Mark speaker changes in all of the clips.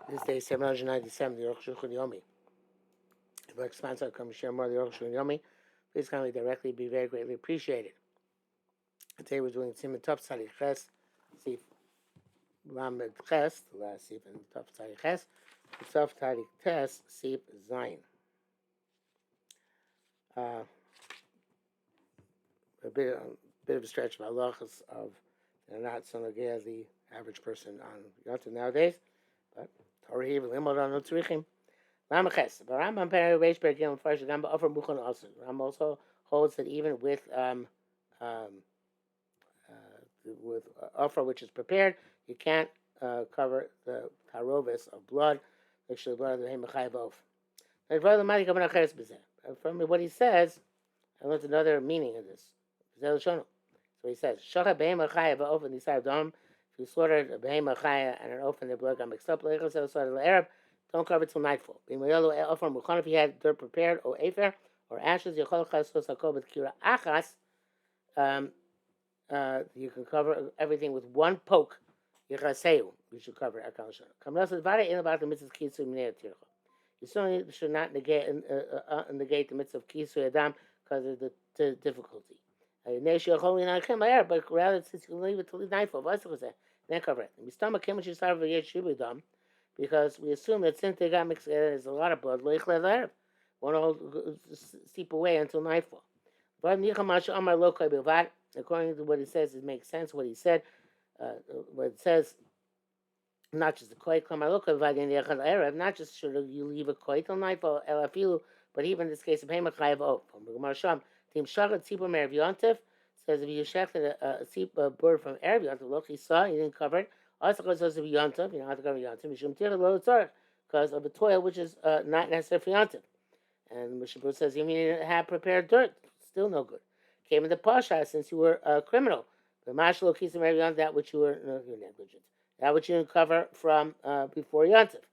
Speaker 1: This day 797, the Arukh HaShulchan Yomi. If you like to sponsor, come share more of the Arukh HaShulchan Yomi. Please kindly directly, be very greatly appreciated. Today we're doing Simon Tov Tzadi Ches, Sif Lamed Ches, the last Sif in Tov Tzadi Ches, Tov Tzadi Tes, Sif Zayin. A bit of a stretch of halachas of they're not so nagea the average person on Yontif nowadays, but Torah even limod on tzrichim. Lamaches, but Rambam Peri Reish Ber Gimel Farsh Gamba Offer Muchan also. Rambam also holds that even with offer which is prepared, you can't cover the tarovis of blood, actually blood of the Hemachayev Of. From what he says, I learned another meaning of this. So he says, Shacha Behema Chayev Of and Nisai Dom. If you slaughtered a Behema Chayev and an oaf and their blood got mixed up, don't cover it till nightfall. If you had dirt prepared, or afer, or ashes, you can cover everything with one poke. You should cover it. You certainly should not negate the mitzvah of kisu adam because of the difficulty. But rather, since you can leave it till nightfall, then cover it. Because we assume that since they got mixed together, there's a lot of blood. Won't all steep away until nightfall. According to what he says, it makes sense what he said. What it says, not just the koit, not just should you leave a koit till nightfall, but even in this case of Hemachayev Of. Tim Shagat Tzipor Me'erev Yontif says if you shechted a bird from Erev Yontif, look, he saw, he didn't cover it. Also, because of Yontif, you don't have to cover Yontif. Because of a toil which is not necessary for Yontif. And Mishabur says, you mean you didn't have prepared dirt? Still no good. Came in the Pasha since you were a criminal. The Mashalo Kisim Erev Yontif, that which you were negligent. That which you didn't cover from before Yontif.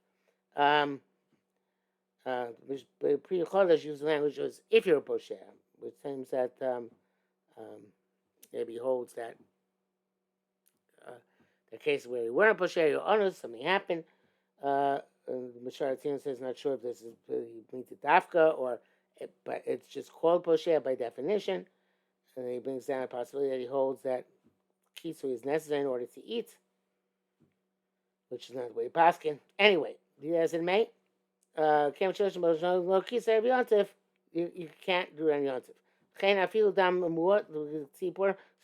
Speaker 1: Pre-Chodesh used the language was if you're a Posher, which seems that maybe holds that the case where you weren't Posher, you're honest, something happened. The Misharatzin says not sure if this is means a dafka or, but it's just called Posher by definition. And then he brings down a possibility that he holds that kisu is necessary in order to eat, which is not the way paskin. Anyway, as it may, you can't do it on Yontif.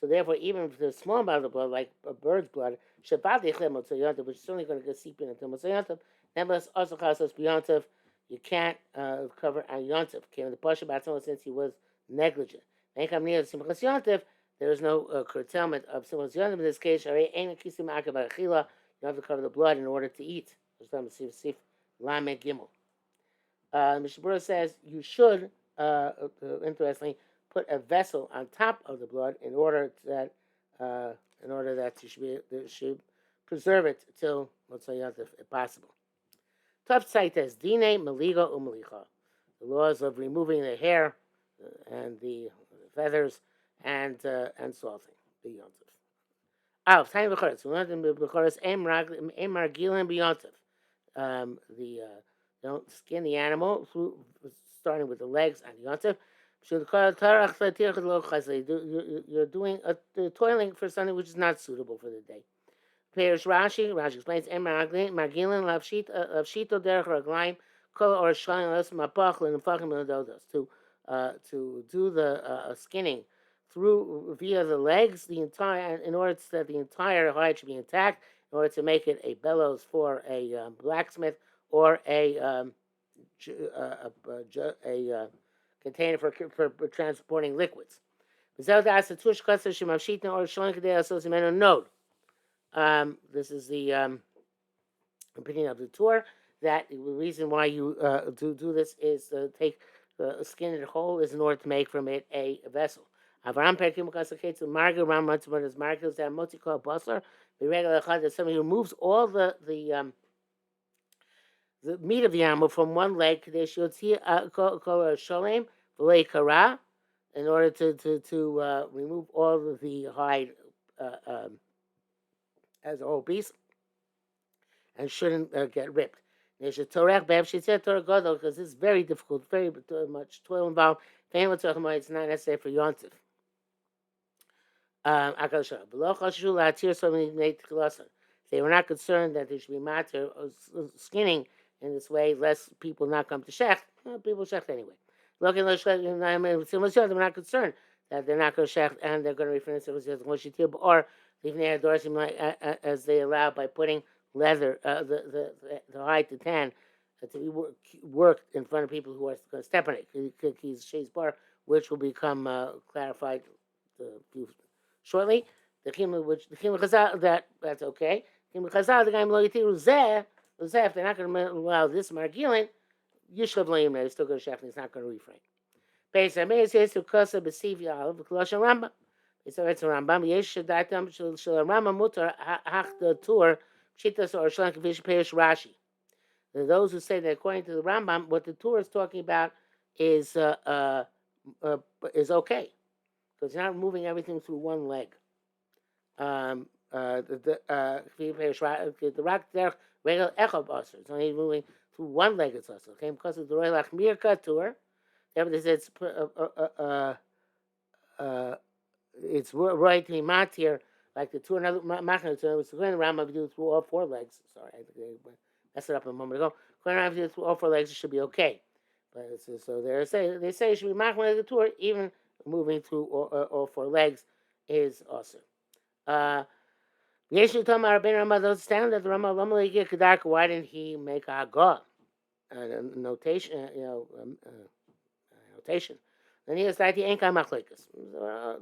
Speaker 1: So therefore, even if there's a small amount of blood, like a bird's blood, which is certainly going to get seep in until Yontif, nevertheless, also chasos b'Yontif, you can't cover on Yontif. Came the pasha b'atzmo since he was negligent. There is no curtailment of simchas Yontif in this case. You have to cover the blood in order to eat. Lamed Gimel. Mishabura says you should, interestingly, put a vessel on top of the blood in order that you should preserve it till if possible. Top Tzaites Dine Maliga Umalicha. The laws of removing the hair and the feathers and salting the yontif. Time b'choretz. We learned in b'choretz emar gilan b'yontif. Don't skin the animal starting with the legs and the yontif. You're doing toiling for something which is not suitable for the day. Parish Rashi explains Margilin Lavshito Derech Raglaim Kol or Shalim Les Mapachlin and Fachim Ladodos to do the skinning through via the legs the entire in order that the entire hide should be intact in order to make it a bellows for a blacksmith or a container for transporting liquids. This is the opinion of the Torah that the reason why you do this is to take the skin and whole is in order to make from it a vessel. Avram Perkim Kasaketsu Marga Ram Matzman Marcos that Motikal Basar, the regular chad that somebody removes all the meat of the animal from one leg, they should see call a shalem v'lei kara, in order to remove all of the hide as a whole piece, and shouldn't get ripped. They should torech bev. She said Torah Gadol because it's very difficult, very much toil involved. It's not necessary for yontif. They were not concerned that there should be matter or skinning in this way, lest people not come to shech. People shech anyway. They're not concerned that they're not going to shech and they're going to refrain or as they allow by putting leather, the hide to tan, to be worked in front of people who are going to step on it. Which will become clarified shortly. The chim chazal that's okay. Chim chazal the guy lo yitiru zeh. If they're not going to allow this margilin, yishlav lo yimna. He's still going to shech. He's not going to refrain. Beis Hamei says to kosa b'siv yalav v'kolosh Rambam. It's a Rambam. Yesh shadatam shel Rambam mutar hach the tur pshitas or shlan kvish peish Rashi. Those who say that according to the Rambam, what the tur is talking about is okay because you're not moving everything through one leg. The rock derech regel echad basar. It's only moving through one leg. It's also okay because of the roy lachmir katur. It's right to be matir like the two another machna. So it's going around if you do through all four legs. Sorry, I messed it up a moment ago. Going around if you do through all four legs, it should be okay. But so they say it should be machna the tour even moving through all four legs is awesome. Yeshu Tamar Ben Rama doesn't stand that the Rama Lamaliki Kedarka. Why didn't he make a Hagah? Notation, notation. Then he has that he ain't got machlekas.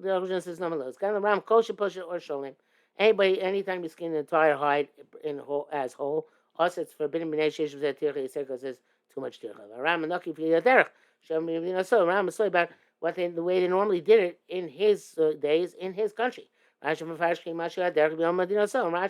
Speaker 1: The origin says no malos. Gan the Ram kosher pusher or sholim. Anybody, anytime you skin the entire hide in whole as whole, also it's forbidden b'nei sheish v'zeh tircha. He says too much tircha. Ram anoki v'yad derech. Shem so Ram is so about the way they normally did it in his days in his country. Rashi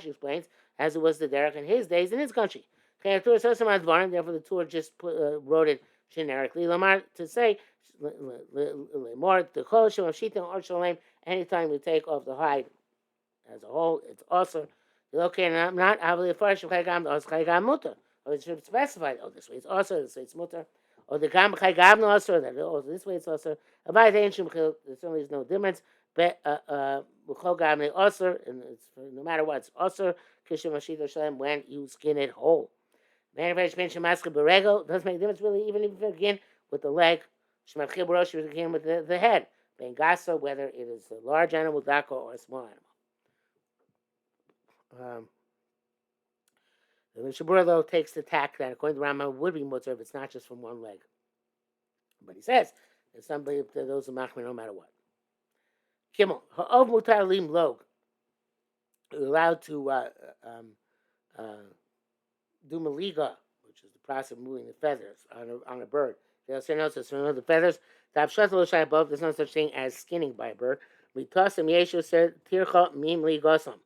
Speaker 1: explains as it was the derech in his days in his country. Therefore the Torah just wrote it generically. Lamar to say more the kosher of shita or shalem. Anytime we take off the hide as a whole, it's also okay. Not avli farish chaygam or chaygam mutar. Or it should specify this way. It's also this way. It's mutar. Or the gam chaygam no also that this way it's also. About the ancient there certainly is no difference. But also, and it's no matter what, it's also kishim ashita shalem when you skin it whole. Manufactured mention masker berego doesn't make a difference really, even if you begin with the leg. Shemachil barosh you begin with the head. Bengasa, whether it is a large animal, dako, or a small animal. The Mishabura though takes the tack that according to Rama would be mutzar if it's not just from one leg. But he says that somebody those are machmer no matter what. Kimmel ha'ov mutar lim log. You're allowed to do maliga, which is the process of moving the feathers on a bird. They'll say no, so the feathers. Above, there's no such thing as skinning by a bird. Mitasim Yeshu said tircha mim ligosam.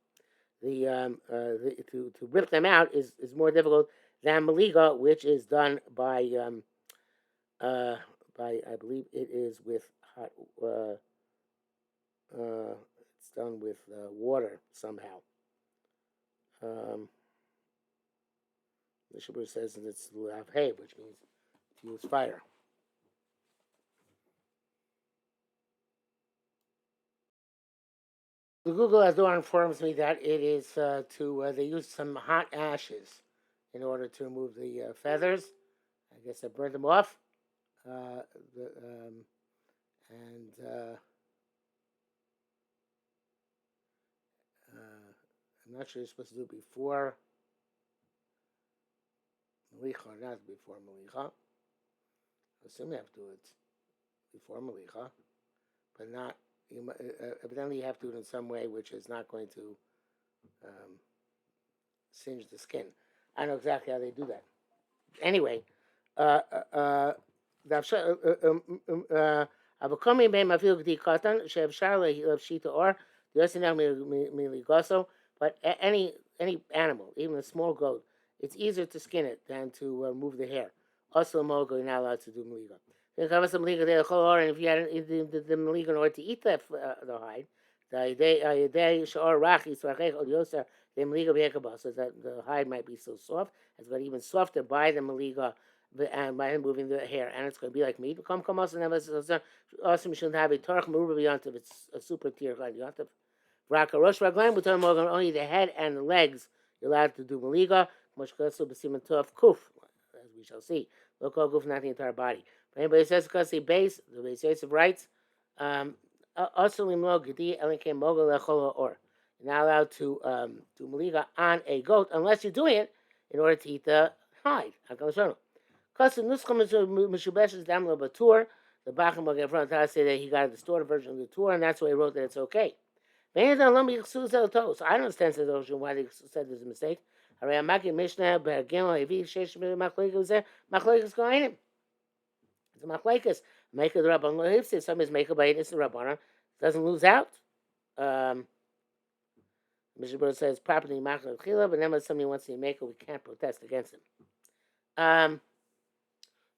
Speaker 1: To rip them out is more difficult than maliga, which is done by I believe it is with hot. It's done with water somehow. The Shabbat says that it's hay, which means to use fire. The Google Azor informs me that it is they use some hot ashes in order to remove the feathers. I guess they burn them off. I'm not sure you're supposed to do it before Malicha or not before Malicha. I assume you have to do it before Malicha, but not. Evidently, you have to do it in some way which is not going to singe the skin. I don't know exactly how they do that. Anyway, but any animal, even a small goat, it's easier to skin it than to remove the hair. Also, mogo, you're not allowed to do maliga. And if you had the maliga in order to eat the hide, The maliga b'hekabah, so that the hide might be so soft, it's got even softer by the maliga, and by him moving the hair, and it's going to be like meat. Come also never also we shouldn't have a torch maruba b'yantiv. It's a super tier like yantiv. Raka rosh raglayim we're talking about only the head and the legs. You're allowed to do maliga. Moshkasu b'siman tov kuf, as we shall see. Local goof, not the entire body. But anybody says because the base, the base Yosef writes, also limlo gedi elinke mogel lechol or. You're not allowed to do maliga on a goat unless you're doing it in order to eat the hide. Because the nuskha mishubesh is damlo batur. The Bacham will get front say that he got a distorted version of the Torah, and that's why he wrote that it's okay. So I don't understand the notion why they said there's a mistake. It's a machlekes. Make the rabban lo hifsid. Some is make a baitis the rabbanon doesn't lose out. Mr. Burr says property machlek chila, but then when somebody wants to make it, we can't protest against him.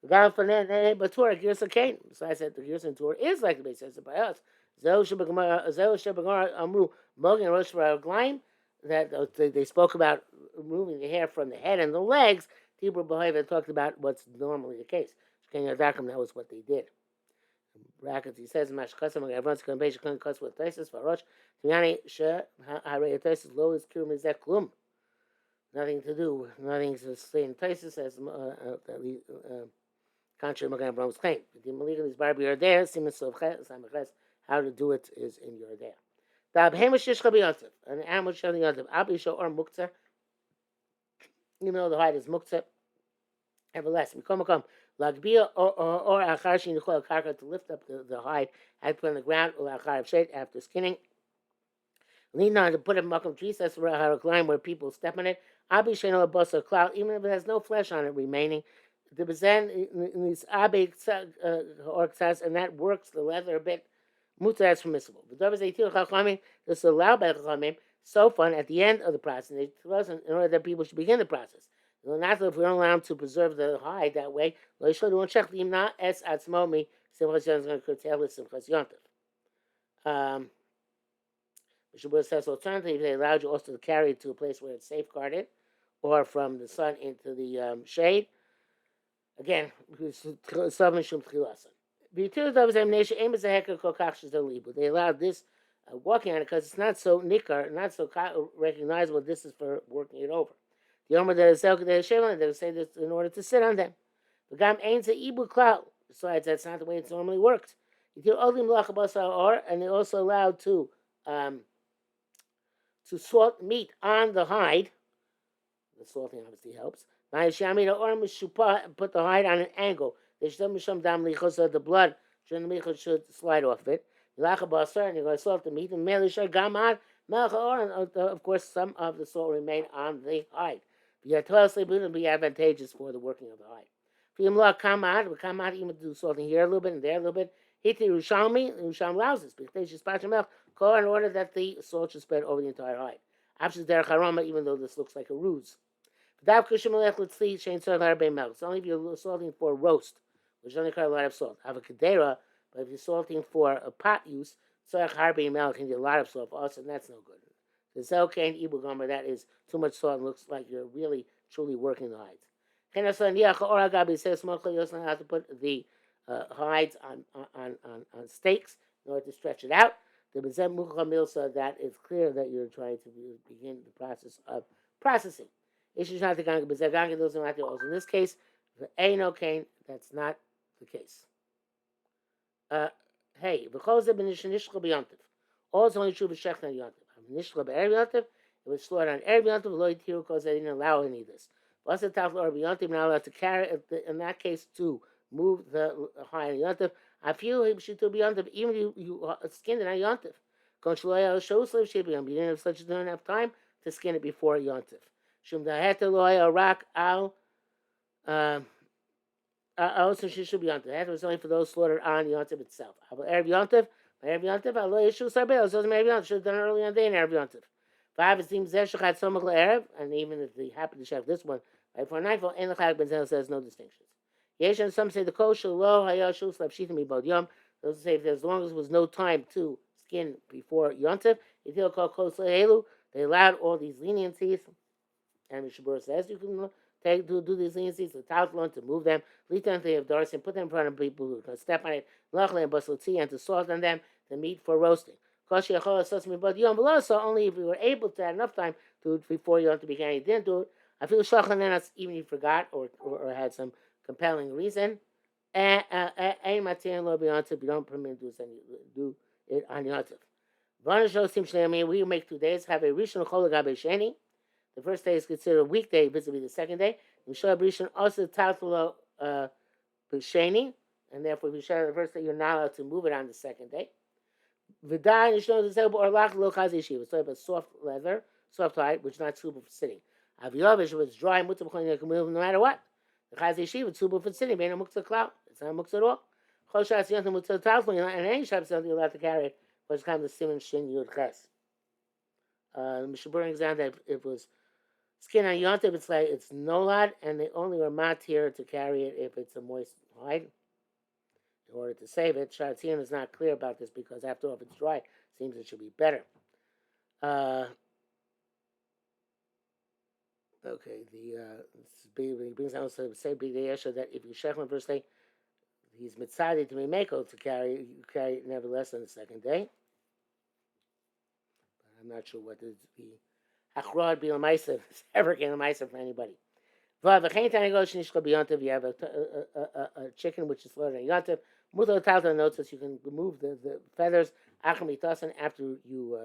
Speaker 1: But Torah Gears of Cain. So I said the Gears of Torah is like the base says by us. That they spoke about removing the hair from the head and the legs. Tibur Behoiva talked about what's normally the case. That was what they did. Brackets, he says, everyone's going to be cuss with Taisus for Rosh. Tiani She Hare Taisus low is Kirum is Klum. Nothing to do, nothing to say in Taisus as contrary to Magan Abraham's claim. The Maliga is Barbie are there, Simas of how to do it is in your there. The Abhemish Shishka Beyontif, an animal showing Yontif, Abisho or Mukta. You know the hide is Mukta. Everlasting. Come. Lagbia or Acharshi Nichol Karka to lift up the hide and put on the ground or Achar shade after skinning. Lean on to put a makam trees, that's a line where people step on it. Abishano a bus or cloud, even if it has no flesh on it remaining. The bezen in these abe orksas, and that works the leather a bit. Muta is permissible. The dovers they tell chachamim this is allowed by chachamim. So fun at the end of the process. They tell us in order that people should begin the process. Not if we don't allow them to preserve the hide that way. Lo yishlo don't check the imna es atzmomi. Simchas Yontif is going to curtail the Simchas Yontif. Shabbos says alternatively, they allowed you also to carry it to a place where it's safeguarded, or from the sun into the shade. Again, they allowed this walking on it because it's not so nikar, not so recognizable. This is for working it over. The Omer that is they say this in order to sit on them. The gam ain't a ibu cloud. Besides, that's not the way it's normally worked. And they also allowed to salt meat on the hide. The salting obviously helps. Put the hide on an angle. So the blood should slide off it. And you're going to salt the meat. And of course, some of the salt remain on the hide. It be advantageous for the working of the hide. We even do salting here a little bit and there a little bit. Rusham allows this in order that the salt should spread over the entire hide. Even though this looks like a ruse. It's only if you're salting for roast, which only requires a lot of salt. Have a kadera, but if you're salting for a pot use, can do a lot of salt for us, and that's no good. The zelkain ibu gomer, that is too much salt and looks like you're really truly working the hides. Says you have to put the hides on stakes in order to stretch it out. The bezem mucha milsa, that is clear that you're trying to begin the process of processing. Issues not the gang, but Zaganga doesn't matter. Also, in this case, the no cane, that's not the case. Hey, because of Nishla B'Yontif. Also, only true B'Shechna Yontif. Nishla B'Erev Yontif, it was slaughtered on Erev Yontif, Lloyd here because they didn't allow any of this. Plus, the Tafla B'Yontif, not allowed to carry, in that case, to move the high Yontif. I feel he should be Yontif, even if you skinned it on Yontif. Conchloya shows slave shaping, you didn't have such enough time to skin it before Yontif. Shum daheta loya rak al. Also, she should be yontif. That was only for those slaughtered on yontif itself. Erev yontif, aloy yishu sarbei. Also, erev yontif should have done it early on the day in erev yontif. Five is deemed zeh shachat somach erev, and even if they happen to check this one right for nightfall, and the chag ben says no distinctions. Yesh, and some say the kosher lo hayashu slav shitim ibod yom. Those say if as long as there was no time to skin before yontif, it will call kosher helu. They allowed all these leniencies, and Mishabur says you can do these leniencies, the Taltlon, to move them, lead them to the Doris, and put them in front of people who can step on it, Lachlan and Basalti, and to salt on them, the meat for roasting. So only if we were able to have enough time to do it before Yom to begin, he didn't do it. I feel Shachan even if he forgot or had some compelling reason. And Matian Lo Beyonce, we don't permit to do it on Yontif. We make 2 days, have a Rishon Chol Gabe Sheni. The first day is considered a weekday, vis-a-vis the second day. Mishnah Rishon also Tatlo B'Sheni, and therefore if you share the first day, you're not allowed to move it on the second day. V'day Nishno Zeb or Lach Lo Chaz Yeshiva. So you have a soft leather, soft hide, which is not suitable for sitting. Aviyavish, if it's dry, mutzah b'chol, you can move no matter what. The Chaz Yeshiva is suitable for sitting. Bein a muktzah cloud. It's not a muktzah at all. Chol Shas Yontim Mutzah Talfon, and any Shabbos you're allowed to carry it, but it's kind of the Simon Shin Yud Ches. The Mishabur example that it was skin on Yontif, it's like it's nolad, and they only are matir to carry it if it's a moist hide. In order to save it, Sharatzian is not clear about this because after all, if it's dry, it seems it should be better. Okay, he brings out to say that if you shechman first day, he's mitzadi to be mako to carry, you carry it nevertheless on the second day. But I'm not sure what the achrod be l'maisa is ever again l'maisa for anybody. You have a chicken which is slaughtered on Yontif. Mutar Talta notes that you can remove the feathers after you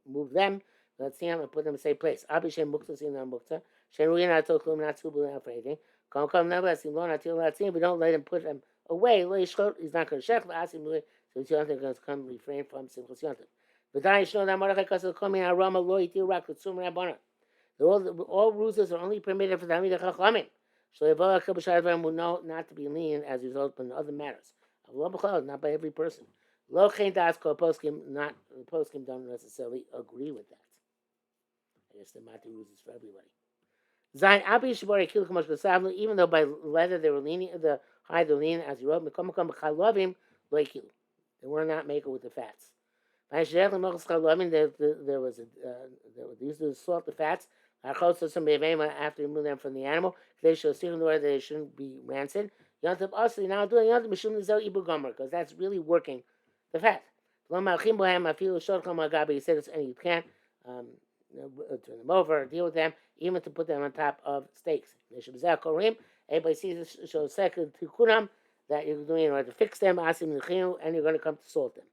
Speaker 1: remove them. Let's see them and put them in the same place. Abishem Mukta Sin Mukta. Shenruin Atokum not suitable for anything. Come never see Lon until not seen. We don't let him put them away. He's not going to shech. Asim so he's going to come refrain from Simchas Yontif. But I know that Mordechai Kasel coming Arama Lo Yitil Rak Kutsum Rabbana. All ruses are only permitted for the Talmidei Chachamim. So Yevala Kabashayavim will know not to be lenient as a result in other matters. Not by every person. Lo Chen Das Kol Poskim, not the Poskim don't necessarily agree with that. I guess the Mati rules for everybody. Zayin Abi Shabari Kil Kamosh Basavlu, even though by leather they were lenient, the hide they're lenient as he wrote, Mekom Chalovim Lo Kil. They were not maker with the fats. There was they used to salt the fats. After you remove them from the animal, they should see that they shouldn't be rancid. Yontif also now doing Yontif Mishum Nizel Ibu Gomer because that's really working the fat. He said it's, and you can't turn them over, deal with them, even to put them on top of steaks. Everybody sees this shows second to kunam that you're doing in order to fix them, and you're going to come to salt them.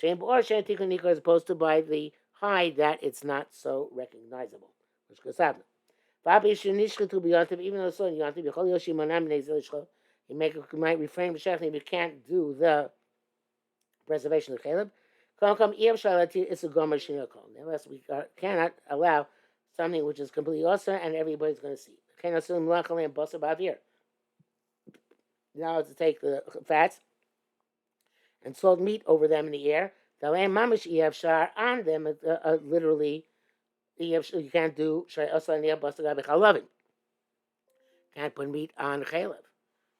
Speaker 1: As opposed to by the hide that it's not so recognizable. Which goes happen. Even though so you might refrain from shechting if you can't do the preservation of the chaleb. It's a gomer shinokol. Unless we cannot allow something which is completely awesome and everybody's going to see. Now to take the fats and salt meat over them in the air. The lamb mamish shar on them literally. You can't do can't put meat on chalev.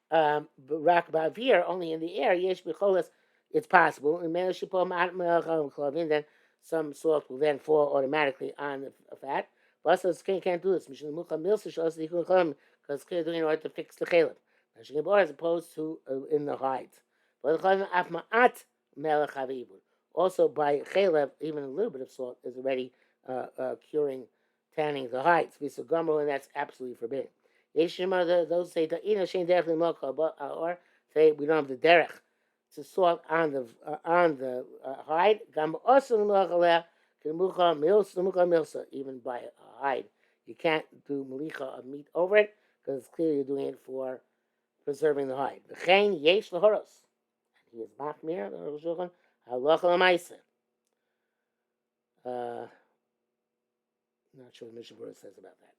Speaker 1: Rak bavir only in the air. Yesh b'cholas, it's possible. Then some salt will then fall automatically on the fat. Basas can't do this. Because they're doing in order to fix the chalev. As opposed to in the hides. Also by chalev, even a little bit of salt is already curing, tanning the hides. And that's absolutely forbidden. Those say that or say we don't have the derech to salt on the hide. Even by a hide, you can't do melicha of meat over it because it's clear you're doing it for preserving the hide. The chen yesh lehoros. He is machmir the Arukh HaShulchan halacha l'maisa. Not sure what Mishnah says about that.